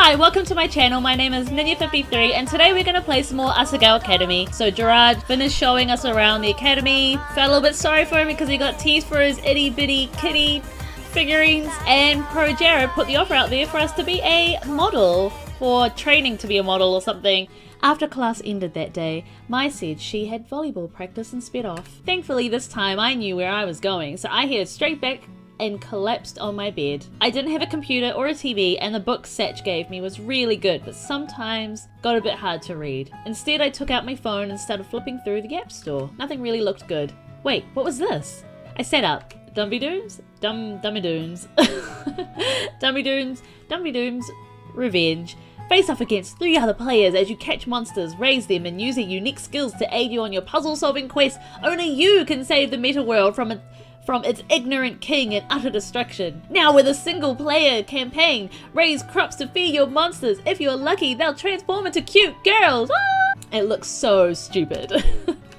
Hi, welcome to my channel. My name is Ninya53 and today we're gonna play some more Asagao Academy. So Gerard finished showing us around the academy. Felt a little bit sorry for him because he got teased for his itty bitty kitty figurines, and Pro Jared put the offer out there for us to be a model, or training to be a model or something. After class ended that day, Mai said she had volleyball practice and sped off. Thankfully this time I knew where I was going, so I headed straight back and collapsed on my bed. I didn't have a computer or a TV, and the book Satch gave me was really good, but sometimes got a bit hard to read. Instead I took out my phone and started flipping through the App Store. Nothing really looked good. Wait, what was this? I sat up. Dummy Dooms? Dummy Dooms. Dummy Dooms, Revenge. Face off against 3 other players as you catch monsters, raise them, and use their unique skills to aid you on your puzzle-solving quest. Only you can save the meta world from its ignorant king and utter destruction. Now with a single-player campaign, raise crops to feed your monsters. If you're lucky, they'll transform into cute girls. Ah! It looks so stupid.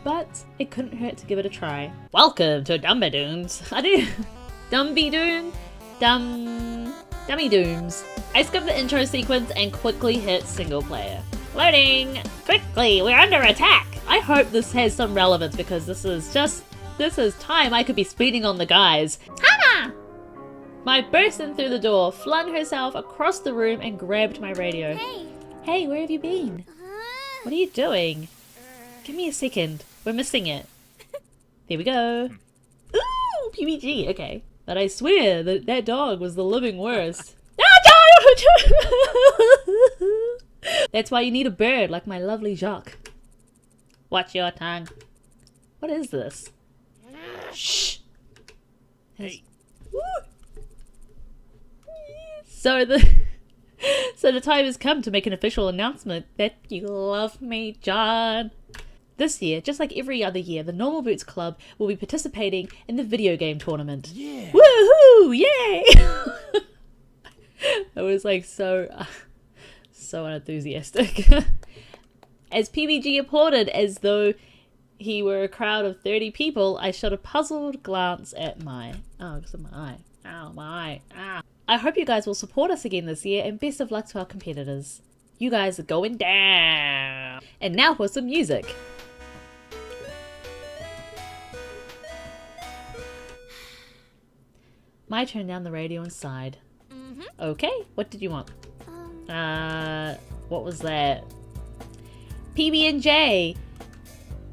But it couldn't hurt to give it a try. Welcome to Dummy Dooms. Dummy Dooms. I skipped the intro sequence and quickly hit single player. Loading! Quickly, we're under attack! I hope this has some relevance because this is time I could be speeding on the guys. Hana! Mai burst in through the door, flung herself across the room and grabbed my radio. Hey! Hey, where have you been? What are you doing? Give me a second. We're missing it. There we go. Ooh, PBG, okay. But I swear that dog was the living worst. That's why you need a bird like my lovely Jacques. Watch your tongue. What is this? Shh. Hey. So the time has come to make an official announcement that you love me, John. This year, just like every other year, the Normal Boots Club will be participating in the video game tournament. Yeah. Woohoo! Yay! I was like so unenthusiastic. As PBG applauded as though he were a crowd of 30 people, I shot a puzzled glance at Mai. Oh, because of my eye. Ow, my eye. Ah. I hope you guys will support us again this year, and best of luck to our competitors. You guys are going down. And now for some music. Mai turned down the radio and sighed. Okay, what did you want? What was that? PB&J.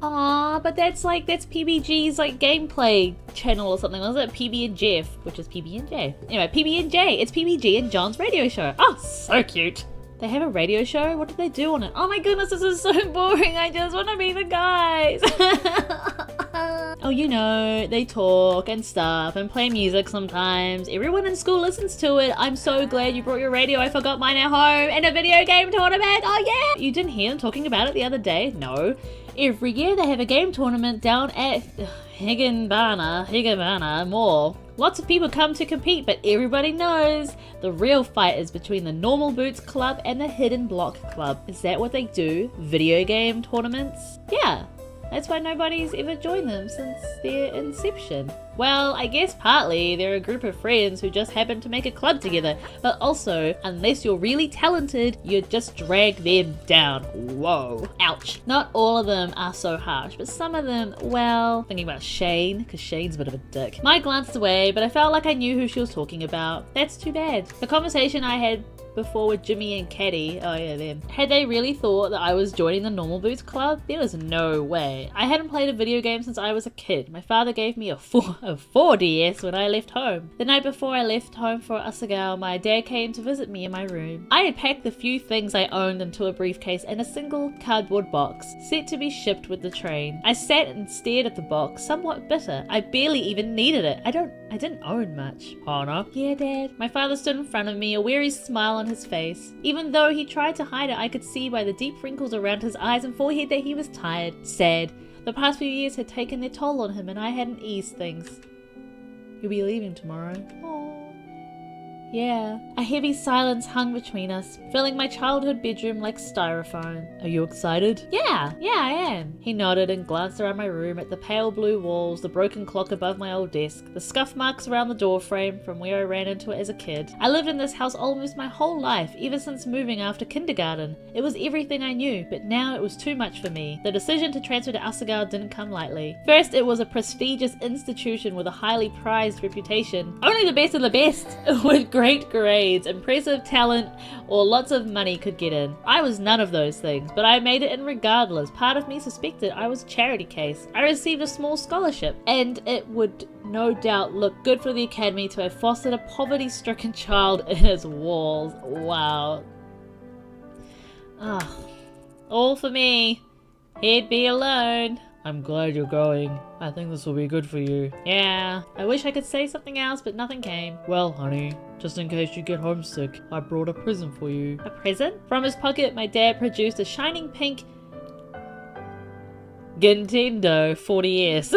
Aw, but that's PBG's like gameplay channel or something. Was it PB&Jeff, which is PB&J? Anyway, PB&J. It's PBG and John's radio show. Oh, so cute. They have a radio show? What did they do on it? Oh my goodness, this is so boring. I just want to be the guys. Oh, you know, they talk and stuff and play music sometimes. Everyone in school listens to it. I'm so glad you brought your radio. I forgot mine at home. And a video game tournament. Oh yeah. You didn't hear them talking about it the other day? No. Every year they have a game tournament down at Higginbana Mall. Lots of people come to compete, but everybody knows the real fight is between the Normal Boots Club and the Hidden Block Club. Is that what they do? Video game tournaments? Yeah. That's why nobody's ever joined them since their inception. Well, I guess partly they're a group of friends who just happen to make a club together, but also, unless you're really talented, you just drag them down. Whoa. Ouch. Not all of them are so harsh, but some of them, well, thinking about Shane, because Shane's a bit of a dick. Mai glanced away, but I felt like I knew who she was talking about. That's too bad. The conversation I had before with Jimmy and Caddy, oh yeah, them. Had they really thought that I was joining the Normal Boots Club? There was no way. I hadn't played a video game since I was a kid. My father gave me a 4DS when I left home. The night before I left home for Asagao, my dad came to visit me in my room. I had packed the few things I owned into a briefcase and a single cardboard box, set to be shipped with the train. I sat and stared at the box, somewhat bitter. I barely even needed it. I didn't own much. Hana? Yeah, Dad. My father stood in front of me, a weary smile on his face. Even though he tried to hide it, I could see by the deep wrinkles around his eyes and forehead that he was tired, sad. The past few years had taken their toll on him and I hadn't eased things. You'll be leaving tomorrow. Aww. Yeah. A heavy silence hung between us, filling my childhood bedroom like styrofoam. Are you excited? Yeah, I am. He nodded and glanced around my room at the pale blue walls, the broken clock above my old desk, the scuff marks around the door frame from where I ran into it as a kid. I lived in this house almost my whole life, ever since moving after kindergarten. It was everything I knew, but now it was too much for me. The decision to transfer to Asagao didn't come lightly. First, it was a prestigious institution with a highly prized reputation. Only the best of the best with great grades, impressive talent, or lots of money could get in. I was none of those things, but I made it in regardless. Part of me suspected I was a charity case. I received a small scholarship, and it would no doubt look good for the academy to have fostered a poverty-stricken child in its walls. Wow. Ah, all for me. He'd be alone. I'm glad you're going. I think this will be good for you. Yeah, I wish I could say something else, but nothing came. Well, honey, just in case you get homesick, I brought a present for you. A present? From his pocket, my dad produced a shining pink Nintendo 40S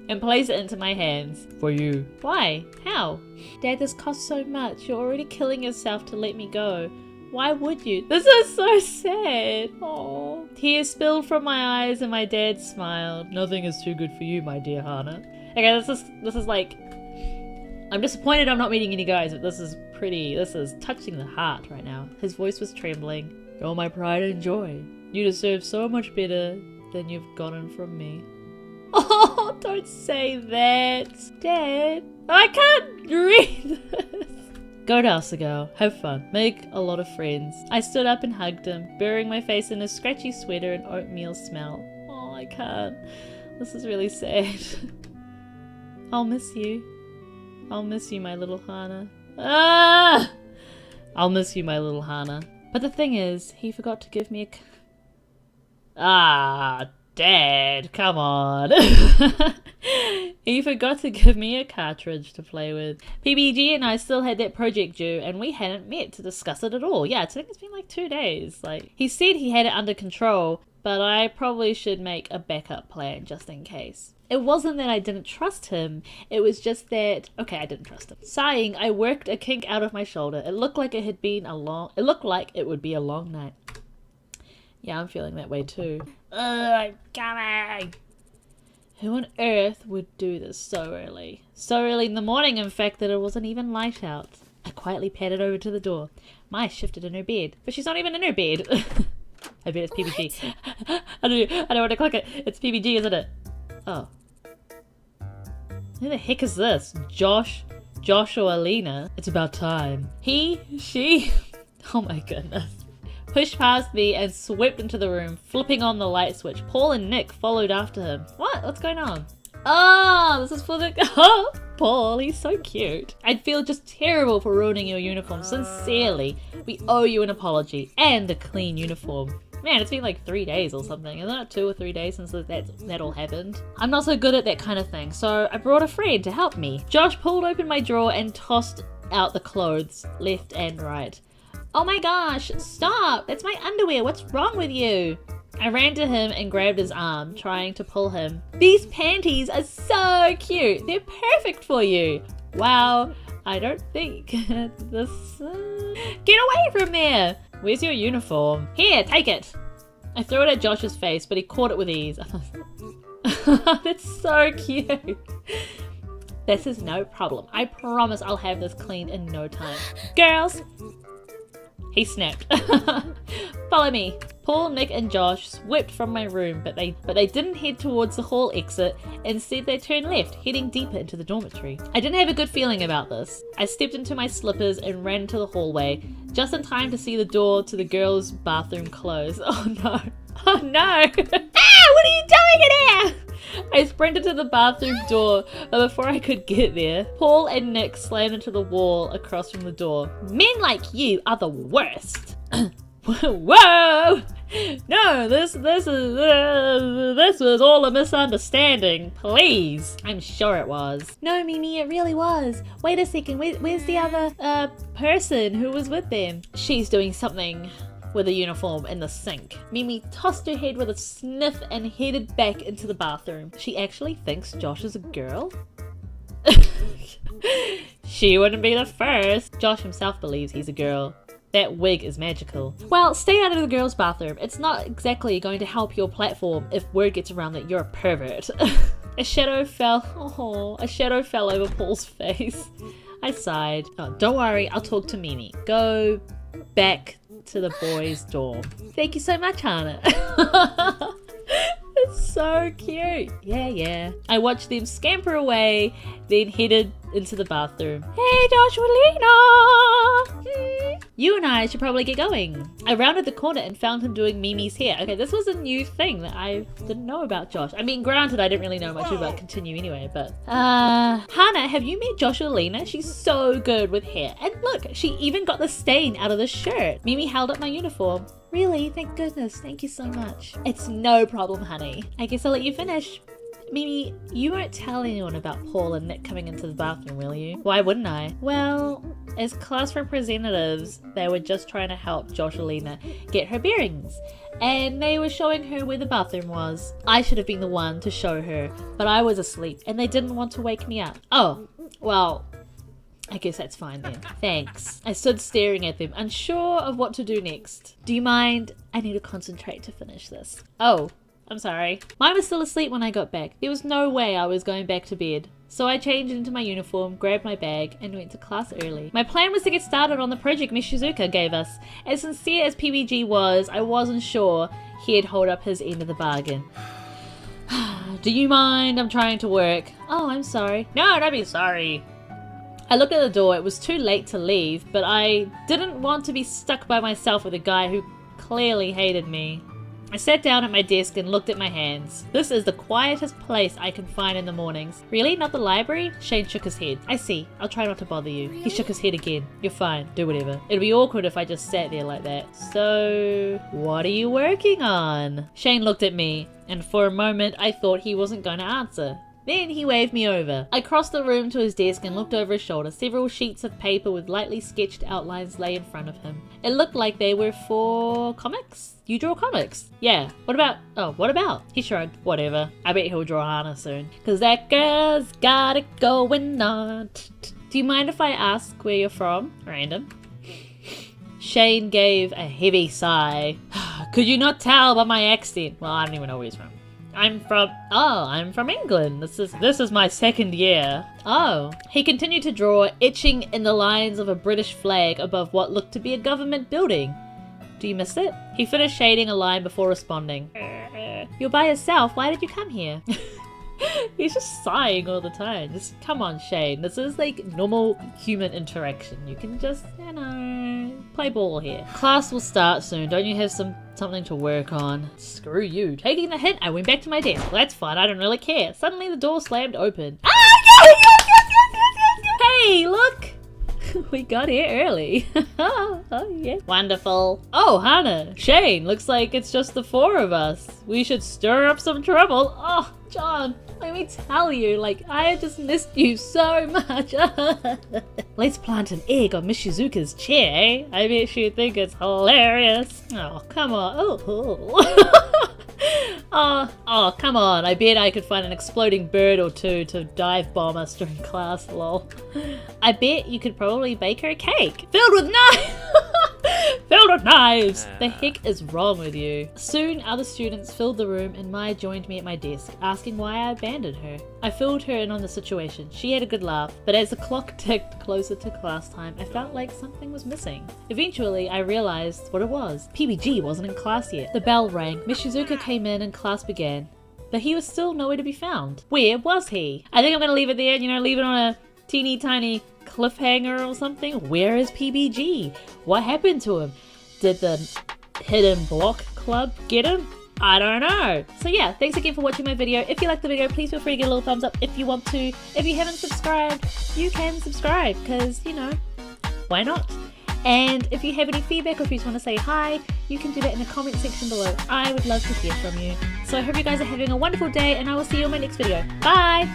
and placed it into my hands. For you. Why? How? Dad, this costs so much. You're already killing yourself to let me go. Why would you? This is so sad. Oh. Tears spilled from my eyes and my dad smiled. Nothing is too good for you, my dear Hana. Okay, this is like, I'm disappointed I'm not meeting any guys, but this is touching the heart right now. His voice was trembling. You're my pride and joy. You deserve so much better than you've gotten from me. Oh, don't say that. Dad, I can't read this. Go to Asagao, have fun, make a lot of friends. I stood up and hugged him, burying my face in his scratchy sweater and oatmeal smell. Oh, I can't. This is really sad. I'll miss you. I'll miss you, my little Hana. Ah! I'll miss you, my little Hana. But the thing is, he forgot to give me a... Dad, come on. He forgot to give me a cartridge to play with. PBG and I still had that project due, and we hadn't met to discuss it at all. Yeah, I think it's been like 2 days. Like, he said he had it under control, but I probably should make a backup plan just in case. It wasn't that I didn't trust him, it was just that, okay, I didn't trust him. Sighing, I worked a kink out of my shoulder. It looked like it would be a long night. Yeah, I'm feeling that way too. I'm coming! Who on earth would do this so early? So early in the morning, in fact, that it wasn't even light out. I quietly padded over to the door. Mai shifted in her bed, but she's not even in her bed. I bet it's PBG. I don't want to click it. It's PBG, isn't it? Oh. Who the heck is this? Joshualina? It's about time. She... Oh my goodness. Pushed past me and swept into the room, flipping on the light switch. Paul and Nick followed after him. What? What's going on? Oh, this is for the... Oh, Paul, he's so cute. I'd feel just terrible for ruining your uniform. Sincerely, we owe you an apology and a clean uniform. Man, it's been like 3 days or something. Isn't it 2 or 3 days since that all happened? I'm not so good at that kind of thing, so I brought a friend to help me. Josh pulled open my drawer and tossed out the clothes, left and right. Oh my gosh, stop! That's my underwear, what's wrong with you? I ran to him and grabbed his arm, trying to pull him. These panties are so cute, they're perfect for you. Wow, I don't think this... Get away from there! Where's your uniform? Here, take it! I threw it at Josh's face, but he caught it with ease. That's so cute. This is no problem. I promise I'll have this clean in no time. Girls! He snapped. Follow me. Paul, Nick, and Josh swept from my room, but they didn't head towards the hall exit. Instead, they turned left, heading deeper into the dormitory. I didn't have a good feeling about this. I stepped into my slippers and ran into the hallway, just in time to see the door to the girls' bathroom close. Oh no. Oh no! Ah! What are you doing in here? I sprinted to the bathroom door, but before I could get there, Paul and Nick slammed into the wall across from the door. Men like you are the worst. Whoa! No, this was all a misunderstanding. Please. I'm sure it was. No, Mimi, it really was. Wait a second. Where's the other person who was with them? She's doing something with a uniform in the sink. Mimi tossed her head with a sniff and headed back into the bathroom. She actually thinks Josh is a girl? She wouldn't be the first. Josh himself believes he's a girl. That wig is magical. Well, stay out of the girls' bathroom. It's not exactly going to help your platform if word gets around that you're a pervert. A shadow fell over Paul's face. I sighed. Oh, don't worry, I'll talk to Mimi. Go back to the boys' dorm. Thank you so much, Hana. It's so cute. Yeah. I watched them scamper away, then headed into the bathroom. Hey, Joshualina! You and I should probably get going. I rounded the corner and found him doing Mimi's hair. Okay, this was a new thing that I didn't know about Josh. I mean, granted, I didn't really know much about Continue anyway, but... Hana, have you met Joshualina? She's so good with hair. And look, she even got the stain out of the shirt. Mimi held up my uniform. Really? Thank goodness. Thank you so much. It's no problem, honey. I guess I'll let you finish. Mimi, you won't tell anyone about Paul and Nick coming into the bathroom, will you? Why wouldn't I? Well, as class representatives, they were just trying to help Joshualina get her bearings. And they were showing her where the bathroom was. I should have been the one to show her, but I was asleep and they didn't want to wake me up. Oh, well... I guess that's fine then. Thanks. I stood staring at them, unsure of what to do next. Do you mind? I need to concentrate to finish this. Oh, I'm sorry. Mine was still asleep when I got back. There was no way I was going back to bed. So I changed into my uniform, grabbed my bag, and went to class early. My plan was to get started on the project Miss Shizuka gave us. As sincere as PBG was, I wasn't sure he'd hold up his end of the bargain. Do you mind? I'm trying to work. Oh, I'm sorry. No, don't be sorry. I looked at the door. It was too late to leave, but I didn't want to be stuck by myself with a guy who clearly hated me. I sat down at my desk and looked at my hands. This is the quietest place I can find in the mornings. Really? Not the library? Shane shook his head. I see. I'll try not to bother you. He shook his head again. You're fine. Do whatever. It'd be awkward if I just sat there like that. So, what are you working on? Shane looked at me, and for a moment I thought he wasn't going to answer. Then he waved me over. I crossed the room to his desk and looked over his shoulder. Several sheets of paper with lightly sketched outlines lay in front of him. It looked like they were for comics? You draw comics? Yeah. What about? Oh, what about? He shrugged. Whatever. I bet he'll draw Hana soon. Cause that girl's got it going on. Do you mind if I ask where you're from? Random. Shane gave a heavy sigh. Could you not tell by my accent? Well, I don't even know where he's from. I'm from England. This is my second year. Oh. He continued to draw, etching in the lines of a British flag above what looked to be a government building. Do you miss it? He finished shading a line before responding. You're by yourself. Why did you come here? He's just sighing all the time. Just come on, Shane. This is like normal human interaction. You can just, you know, play ball here. Class will start soon. Don't you have something to work on? Screw you. Taking the hint, I went back to my desk. Well, that's fine. I don't really care. Suddenly the door slammed open. Yes! Hey, look! We got here early. Oh, yeah. Wonderful. Oh, Hana. Shane, looks like it's just the four of us. We should stir up some trouble. Oh, John, let me tell you, like, I just missed you so much. Let's plant an egg on Miss Shizuka's chair, eh? I bet she'd think it's hilarious. Oh, come on. Oh, come on. I bet I could find an exploding bird or two to dive bomb us during class, lol. I bet you could probably bake her a cake. Filled with knives! Filled with knives! The heck is wrong with you? Soon, other students filled the room and Maya joined me at my desk, asking why I abandoned her. I filled her in on the situation. She had a good laugh, but as the clock ticked closer to class time, I felt like something was missing. Eventually, I realized what it was. PBG wasn't in class yet. The bell rang. Miss Shizuka came in and class began, but he was still nowhere to be found. Where was he? I think I'm gonna leave it there, leave it on a teeny tiny cliffhanger or something. Where is PBG? What happened to him? Did the hidden block club get him? I don't know. So yeah, thanks again for watching my video. If you liked the video, please feel free to give a little thumbs up if you want to. If you haven't subscribed, you can subscribe because, why not? And if you have any feedback or if you just want to say hi, you can do that in the comment section below. I would love to hear from you. So I hope you guys are having a wonderful day and I will see you in my next video. Bye!